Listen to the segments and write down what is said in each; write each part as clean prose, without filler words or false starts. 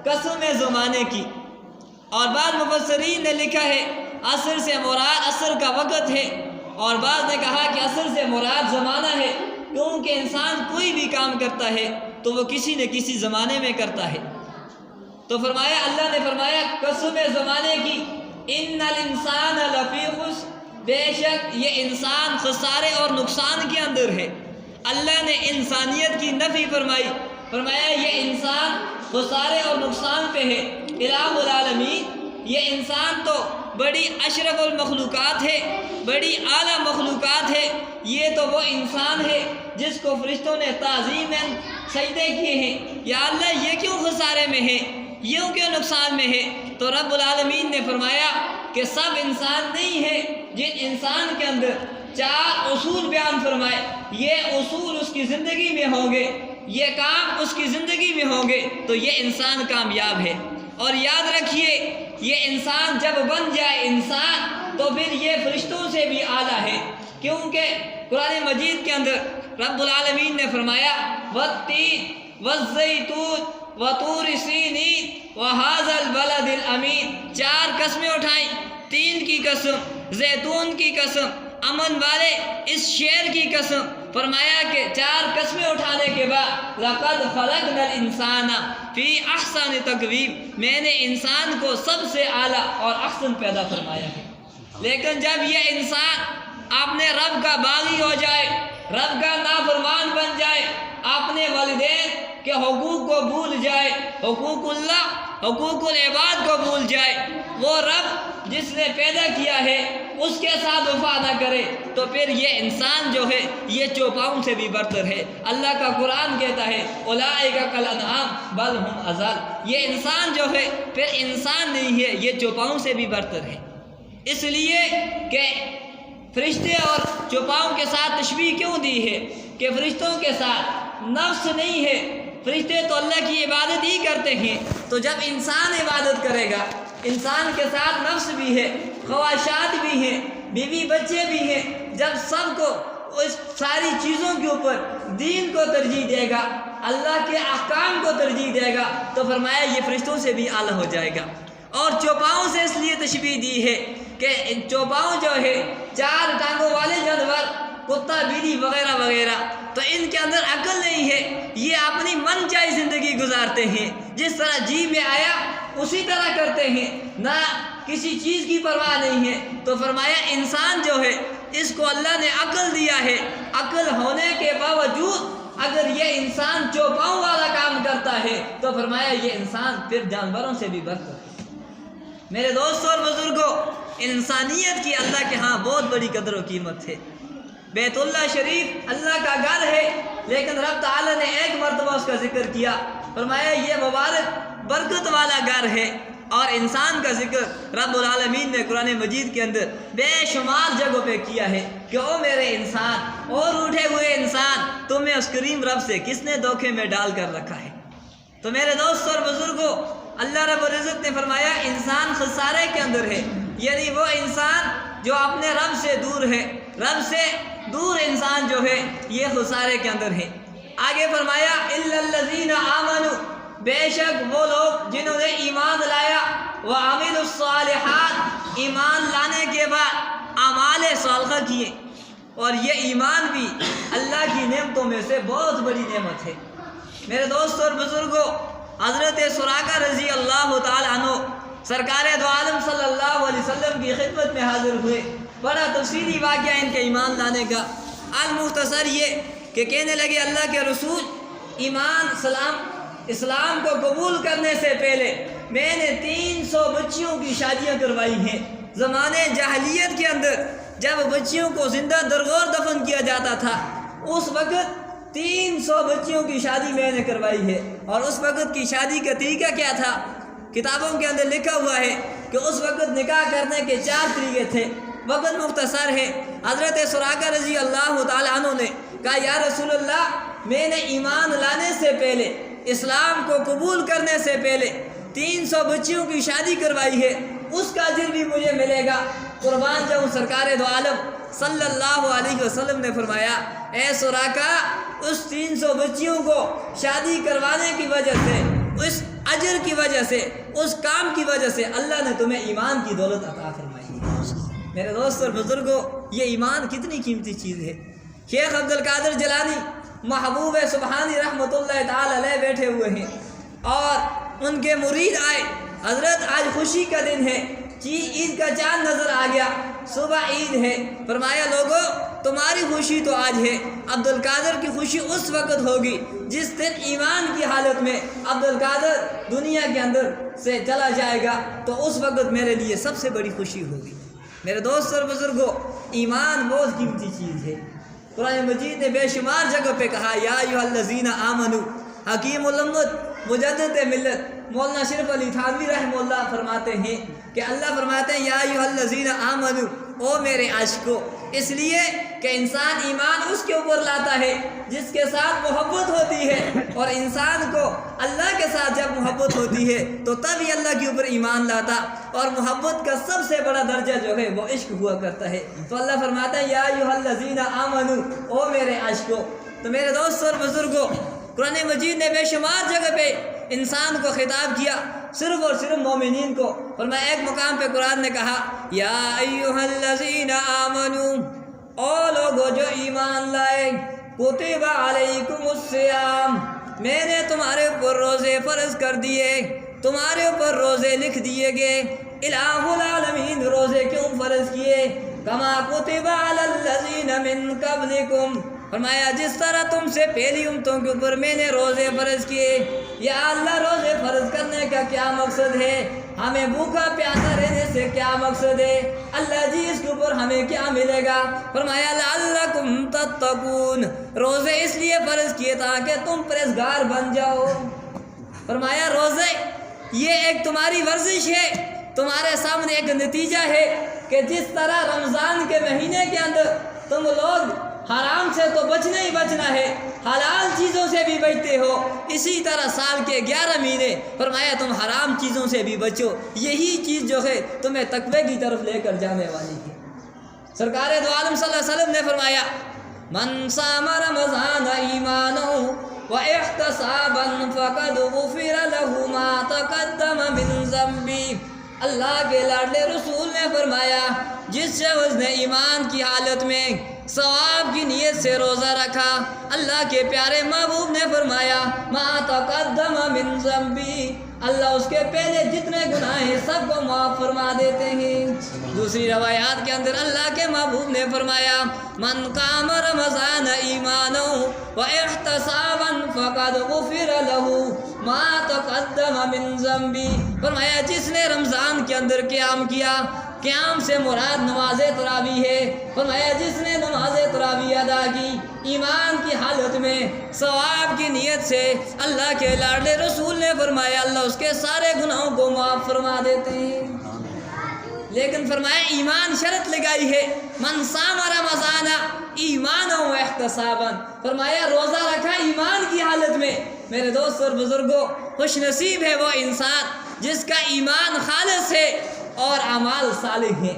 قسم زمانے کی، اور بعض مفسرین نے لکھا ہے عصر سے مراد عصر کا وقت ہے، اور بعض نے کہا کہ عصر سے مراد زمانہ ہے، کیونکہ انسان کوئی بھی کام کرتا ہے تو وہ کسی نہ کسی زمانے میں کرتا ہے۔ تو فرمایا، اللہ نے فرمایا قسم زمانے کی، ان الانسان لفی خسر، بے شک یہ انسان خسارے اور نقصان کے اندر ہے۔ اللہ نے انسانیت کی نفی فرمائی، فرمایا یہ انسان خسارے اور نقصان پہ ہے۔ الہ العالمین، یہ انسان تو بڑی اشرف المخلوقات ہے، بڑی اعلیٰ مخلوقات ہے، یہ تو وہ انسان ہے جس کو فرشتوں نے تعظیماً سجدے کیے ہیں۔ یا اللہ یہ کیوں خسارے میں ہے، یہ کیوں نقصان میں ہے؟ تو رب العالمین نے فرمایا کہ سب انسان نہیں ہے، جن انسان کے اندر 4 اصول بیان فرمائے، یہ اصول اس کی زندگی میں ہوں گے، یہ کام اس کی زندگی میں ہوں گے تو یہ انسان کامیاب ہے۔ اور یاد رکھیے، یہ انسان جب بن جائے انسان تو پھر یہ فرشتوں سے بھی اعلیٰ ہے، کیونکہ قرآن مجید کے اندر رب العالمین نے فرمایا والتین والزیتون وطور سینین وہذا البلد الامین، 4 قسمیں اٹھائیں، تین کی قسم، زیتون کی قسم، امن والے اس شہر کی قسم۔ فرمایا کہ 4 قسمیں اٹھانے کے بعد لقد خلقنا الانسان فی احسن تقویم، میں نے انسان کو سب سے اعلیٰ اور احسن پیدا فرمایا ہے۔ لیکن جب یہ انسان اپنے رب کا باغی ہو جائے، رب کا نافرمان بن جائے، اپنے والدین کے حقوق کو بھول جائے، حقوق اللہ، حقوق العباد کو بھول جائے، وہ رب جس نے پیدا کیا ہے اس کے ساتھ وفا نہ کرے، تو پھر یہ انسان جو ہے یہ چوپاؤں سے بھی برتر ہے۔ اللہ کا قرآن کہتا ہے اولئک کالانعام بل ہم اضل، یہ انسان جو ہے پھر انسان نہیں ہے، یہ چوپاؤں سے بھی برتر ہے۔ اس لیے کہ فرشتے اور چوپاؤں کے ساتھ تشبیہ کیوں دی ہے کہ فرشتوں کے ساتھ نفس نہیں ہے، فرشتے تو اللہ کی عبادت ہی کرتے ہیں، تو جب انسان عبادت کرے گا، انسان کے ساتھ نفس بھی ہے، خواہشات بھی ہیں، بیوی بچے بھی ہیں، جب سب کو اس ساری چیزوں کے اوپر دین کو ترجیح دے گا، اللہ کے احکام کو ترجیح دے گا، تو فرمایا یہ فرشتوں سے بھی اعلیٰ ہو جائے گا۔ اور چوپاؤں سے اس لیے تشبیہ دی ہے کہ چوپاؤں جو ہے 4 ٹانگوں والے جانور، کتا، بلی وغیرہ وغیرہ، تو ان کے اندر عقل نہیں ہے، یہ اپنی من چاہی زندگی گزارتے ہیں، جس طرح جی میں آیا اسی طرح کرتے ہیں، نہ کسی چیز کی پرواہ نہیں ہے۔ تو فرمایا انسان جو ہے اس کو اللہ نے عقل دیا ہے، عقل ہونے کے باوجود اگر یہ انسان چوپاؤں والا کام کرتا ہے تو فرمایا یہ انسان پھر جانوروں سے بھی برتر ہے۔ میرے دوستوں اور بزرگوں، انسانیت کی اللہ کے ہاں بہت بڑی قدر و قیمت ہے۔ بیت اللہ شریف اللہ کا گھر ہے، لیکن رب تعالیٰ نے ایک مرتبہ اس کا ذکر کیا، فرمایا یہ مبارک برکت والا گھر ہے۔ اور انسان کا ذکر رب العالمین نے قرآن مجید کے اندر بے شمار جگہوں پہ کیا ہے کہ او میرے انسان اور اٹھے ہوئے انسان، تمہیں اس کریم رب سے کس نے دھوکے میں ڈال کر رکھا ہے۔ تو میرے دوستوں اور بزرگوں، اللہ رب العزت نے فرمایا انسان خسارے کے اندر ہے، یعنی وہ انسان جو اپنے رب سے دور ہے، رب سے دور انسان جو ہے یہ خسارے کے اندر ہے۔ آگے فرمایا الا الذین آمنوا، بے شک وہ لوگ جنہوں نے ایمان لایا، وعملوا الصالحات، ایمان لانے کے بعد اعمال صالحہ کیے، اور یہ ایمان بھی اللہ کی نعمتوں میں سے بہت بڑی نعمت ہے۔ میرے دوستوں اور بزرگوں، حضرت سراقہ رضی اللہ تعالی عنہ سرکار دو عالم صلی اللہ علیہ وسلم کی خدمت میں حاضر ہوئے۔ بڑا تفصیلی واقعہ ان کے ایمان لانے کا، المختصر یہ کہ کہنے لگے اللہ کے رسول، اسلام کو قبول کرنے سے پہلے میں نے 300 بچیوں کی شادیاں کروائی ہیں۔ زمانے جاہلیت کے اندر جب بچیوں کو زندہ درگور دفن کیا جاتا تھا، اس وقت 300 بچیوں کی شادی میں نے کروائی ہے۔ اور اس وقت کی شادی کا طریقہ کیا تھا؟ کتابوں کے اندر لکھا ہوا ہے کہ اس وقت نکاح کرنے کے 4 طریقے تھے۔ وقت مختصر ہے۔ حضرت سراقہ رضی اللہ تعالیٰ عنہ نے کہا یا رسول اللہ، میں نے ایمان لانے سے پہلے، اسلام کو قبول کرنے سے پہلے 300 بچیوں کی شادی کروائی ہے، اس کا اجر بھی مجھے ملے گا؟ قربان جاؤں، سرکار دو عالم صلی اللہ علیہ وسلم نے فرمایا اے سراقہ، اس 300 بچیوں کو شادی کروانے کی وجہ سے اس اجر کی وجہ سے، اس کام کی وجہ سے اللہ نے تمہیں ایمان کی دولت عطا فرمائی ہے۔ میرے دوست اور بزرگوں، یہ ایمان کتنی قیمتی چیز ہے۔ شیخ عبد القادر جیلانی محبوب سبحانی رحمۃ اللہ تعالی علیہ بیٹھے ہوئے ہیں اور ان کے مرید آئے، حضرت آج خوشی کا دن ہے، عید کا چاند نظر آ گیا، صبح عید ہے۔ فرمایا لوگوں تمہاری خوشی تو آج ہے، عبد القادر کی خوشی اس وقت ہوگی جس دن ایمان کی حالت میں عبد القادر دنیا کے اندر سے چلا جائے گا، تو اس وقت میرے لیے سب سے بڑی خوشی ہوگی۔ میرے دوست اور بزرگوں، ایمان بہت قیمتی چیز ہے۔ قرآن مجید نے بے شمار جگہ پہ کہا یا ایھا الذین آمنو، حکیم الامت مجدد ملت مولانا شرف علی تھانوی رحمہ اللہ فرماتے ہیں کہ اللہ فرماتے ہیں یا ایھا الذین آمنو، او میرے عاشقو، اس لیے کہ انسان ایمان اس کے اوپر لاتا ہے جس کے ساتھ محبت ہوتی ہے، اور انسان کو اللہ کے ساتھ جب محبت ہوتی ہے تو تب ہی اللہ کے اوپر ایمان لاتا، اور محبت کا سب سے بڑا درجہ جو ہے وہ عشق ہوا کرتا ہے۔ تو اللہ فرماتا ہے یا ایھا الذین آمنو، او میرے عاشقو۔ تو میرے دوست اور بزرگوں، قرآن مجید نے بے شمار جگہ پہ انسان کو خطاب کیا، صرف اور صرف مومنین کو۔ فرمایا ایک مقام پہ قرآن نے کہا یا ایھا الذین آمنو، او لوگو جو ایمان لائے، کتب علیکم الصیام، میں نے تمہارے اوپر روزے فرض کر دیے، تمہارے اوپر روزے لکھ دیے گئے۔ الہ العالمین روزے کیوں فرض کیے؟ کما کتب علی الذین من قبلکم، فرمایا جس طرح تم سے پہلی امتوں کے اوپر میں نے روزے فرض کیے۔ یا اللہ روزے فرض کرنے کا کیا مقصد ہے؟ ہمیں بھوکا پیاسا رہنے سے کیا مقصد ہے؟ اللہ جی اس کے اوپر ہمیں کیا ملے گا؟ فرمایا لعلکم تتقون، روزے اس لیے فرض کیے تاکہ تم پرہیزگار بن جاؤ۔ فرمایا روزے یہ ایک تمہاری ورزش ہے، تمہارے سامنے ایک نتیجہ ہے کہ جس طرح رمضان کے مہینے کے اندر تم لوگ حرام سے تو بچنا ہی بچنا ہے، حلال چیزوں سے بھی بچتے ہو، اسی طرح سال کے 11 مہینے فرمایا تم حرام چیزوں سے بھی بچو، یہی چیز جو ہے تمہیں تقوی کی طرف لے کر جانے والی ہے۔ سرکار دو عالم صلی اللہ علیہ وسلم نے فرمایا من صام رمضان ایمانا واحتسابا فقد غفر له ما تقدم من ذنبه، اللہ کے لاڈلے رسول نے فرمایا جس شخص نے ایمان کی حالت میں ثواب کی نیت سے روزہ رکھا، اللہ کے پیارے محبوب نے فرمایا ما تقدم من ذنبی، اللہ اس کے پہلے جتنے گناہ ہیں سب کو معاف فرما دیتے ہیں۔ دوسری روایات کے اندر اللہ کے محبوب نے فرمایا من قام رمضان ایمانا واحتسابا فقد غفر له ما تقدم من ذنبی، فرمایا جس نے رمضان کے اندر قیام کیا، قیام سے مراد نماز تراویح ہے، فرمایا جس نے نماز تراویح ادا کی ایمان کی حالت میں ثواب کی نیت سے، اللہ کے لاڈلے رسول نے فرمایا اللہ اس کے سارے گناہوں کو معاف فرما دیتے ہیں۔ لیکن فرمایا ایمان شرط لگائی ہے من صام رمضان ایمانا واحتسابا، فرمایا روزہ رکھا ایمان کی حالت میں۔ میرے دوست اور بزرگوں، خوش نصیب ہے وہ انسان جس کا ایمان خالص ہے اور اعمال صالح ہیں۔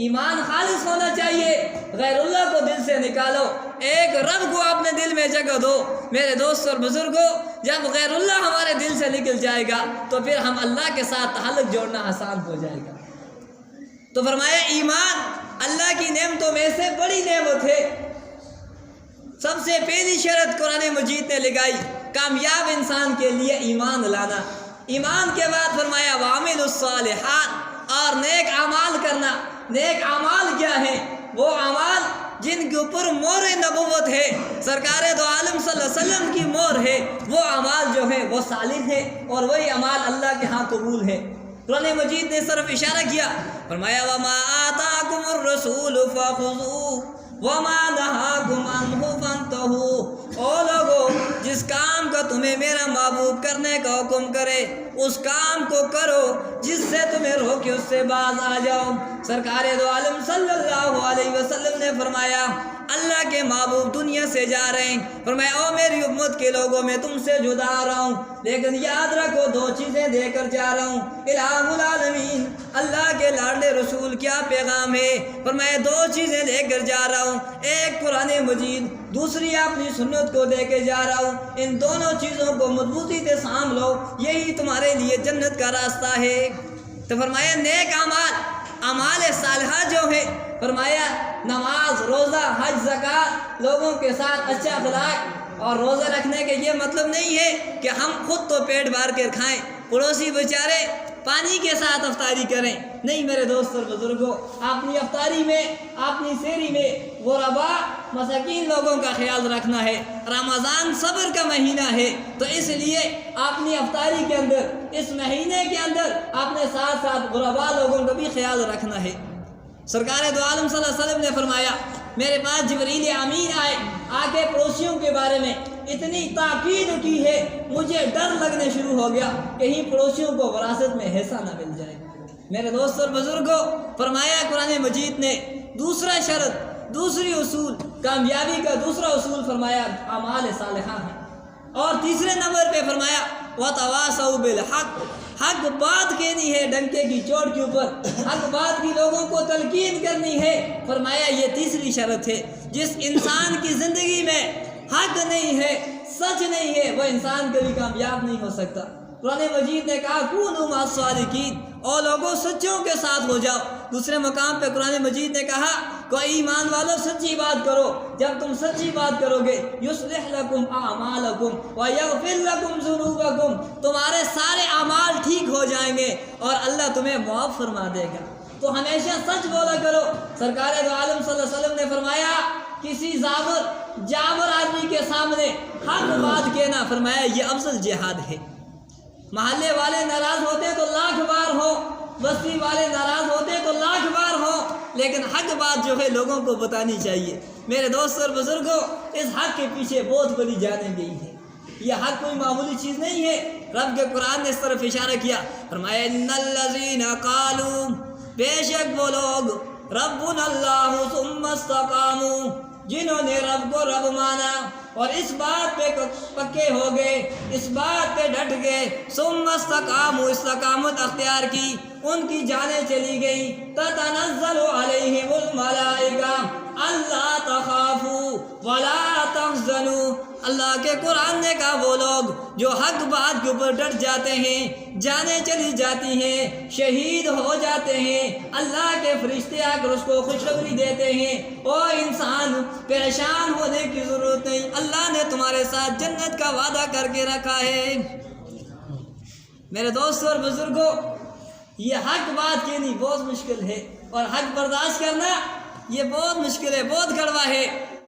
ایمان خالص ہونا چاہیے، غیر اللہ کو دل سے نکالو، ایک رب کو اپنے دل میں جگہ دو۔ میرے دوست اور بزرگوں، جب غیر اللہ ہمارے دل سے نکل جائے گا تو پھر ہم اللہ کے ساتھ تعلق جوڑنا آسان ہو جائے گا۔ تو فرمایا ایمان اللہ کی نعمتوں میں سے بڑی نعمت ہے۔ سب سے پہلی شرط قرآن مجید نے لگائی کامیاب انسان کے لیے ایمان لانا۔ ایمان کے بعد فرمایا وعملوا الصالحات، اور نیک اعمال کرنا۔ نیک اعمال کیا ہیں؟ وہ اعمال جن کے اوپر مہر نبوت ہے، سرکار دو عالم صلی اللہ علیہ وسلم کی مہر ہے، وہ اعمال جو ہیں وہ صالح ہیں، اور وہی اعمال اللہ کے ہاں قبول ہے۔ قرآن مجید نے صرف اشارہ کیا، فرمایا وما آتاکم الرسول فخذوہ وما نہاکم عنہ فانتہوا، او لوگو جس کام کا تمہیں میرا محبوب کرنے کا حکم کرے اس کام کو کرو، جس سے تمہیں روکے اس سے باز آ جاؤ۔ سرکار دو عالم صلی اللہ علیہ وسلم نے فرمایا اللہ کے محبوب دنیا سے جا رہے ہیں، فرمایا او میری امت کے لوگوں میں تم سے جدا رہا ہوں، لیکن یاد رکھو دو چیزیں دے کر جا رہا ہوں۔ الہ العالمین، اللہ کے لاڈلے رسول کیا پیغام ہے؟ فرمایا دو چیزیں لے کر جا رہا ہوں، ایک قرآن مجید، دوسری اپنی سنت کو دے کے جا رہا ہوں، ان دونوں چیزوں کو مضبوطی سے سانبھ لو، یہی تمہارے لیے جنت کا راستہ ہے۔ تو فرمایا نیک اعمال صالحہ جو ہے، فرمایا نماز، روزہ، حج، زکوٰۃ، لوگوں کے ساتھ اچھا اخلاق، اور روزہ رکھنے کے یہ مطلب نہیں ہے کہ ہم خود تو پیٹ بھر کر کھائیں، پڑوسی بیچارے پانی کے ساتھ افطاری کریں، نہیں میرے دوست اور بزرگوں، اپنی افطاری میں، اپنی سحری میں غرباء، مساکین لوگوں کا خیال رکھنا ہے۔ رمضان صبر کا مہینہ ہے، تو اس لیے اپنی افطاری کے اندر، اس مہینے کے اندر اپنے ساتھ ساتھ غرباء لوگوں کا بھی خیال رکھنا ہے۔ سرکار دو عالم صلی اللہ علیہ وسلم نے فرمایا، میرے پاس جبریل امین آئے، آ کے پڑوسیوں کے بارے میں اتنی تاکید کی ہے، مجھے ڈر لگنے شروع ہو گیا کہیں پڑوسیوں کو وراثت میں حصہ نہ مل جائے۔ میرے دوست اور بزرگوں، فرمایا قرآن مجید نے دوسرا شرط، دوسری اصول، کامیابی کا دوسرا اصول فرمایا اعمال صالحہ ہے، اور تیسرے نمبر پہ فرمایا وَتَوَاصَوْا بِالْحَقِّ، حق بات کہنی ہے ڈنکے کی چوٹ کے اوپر، حق بات کی لوگوں کو تلقین کرنی ہے۔ فرمایا یہ تیسری شرط ہے، جس انسان کی زندگی میں حق نہیں ہے، سچ نہیں ہے، وہ انسان کبھی کامیاب نہیں ہو سکتا۔ قرآن مجید نے کہا کونوا مع الصادقین، اور لوگوں سچوں کے ساتھ ہو جاؤ۔ دوسرے مقام پہ قرآن مجید نے کہا کوئی ایمان والو سچی بات کرو، جب تم سچی بات کرو گے یصلح لکم اعمالکم ویغفر لکم ذنوبکم، تمہارے سارے اعمال ٹھیک ہو جائیں گے اور اللہ تمہیں معاف فرما دے گا۔ تو ہمیشہ سچ بولا کرو۔ سرکار دو عالم صلی اللہ علیہ وسلم نے فرمایا کسی جابر آدمی کے سامنے حق بات کہنا، فرمایا یہ افضل جہاد ہے۔ محلے والے ناراض ہوتے تو لاکھ بار ہو، بستی والے ناراض ہوتے تو لاکھ بار ہو، لیکن حق بات جو ہے لوگوں کو بتانی چاہیے۔ میرے دوست اور بزرگوں، اس حق کے پیچھے بہت بڑی جانیں گئی ہے۔ یہ حق کوئی معمولی چیز نہیں ہے۔ رب کے قرآن نے اس طرف اشارہ کیا، فرمایا ان الذین قالوا، بے شک وہ لوگ ربنا اللہ ثم استقاموا، جنہوں نے رب کو رب مانا اور اس بات پہ پکے ہو گئے، اس بات پہ ڈٹ گئے، ثم استقاموا، استقامت اختیار کی، ان کی جانیں چلی گئی، تتنزل علیہم الملائکہ اللہ تخافوا ولا تحزنوا۔ اللہ کے قرآن نے کہا وہ لوگ جو حق بات کے اوپر ڈٹ جاتے ہیں، جانیں چلی جاتی ہیں، شہید ہو جاتے ہیں، اللہ کے فرشتے آ کر اس کو خوشخبری دیتے ہیں، او انسان پریشان ہونے کی ضرورت نہیں، اللہ نے تمہارے ساتھ جنت کا وعدہ کر کے رکھا ہے۔ میرے دوستوں اور بزرگوں، یہ حق بات کہنی بہت مشکل ہے، اور حق برداشت کرنا یہ بہت مشکل ہے، بہت کڑوا ہے۔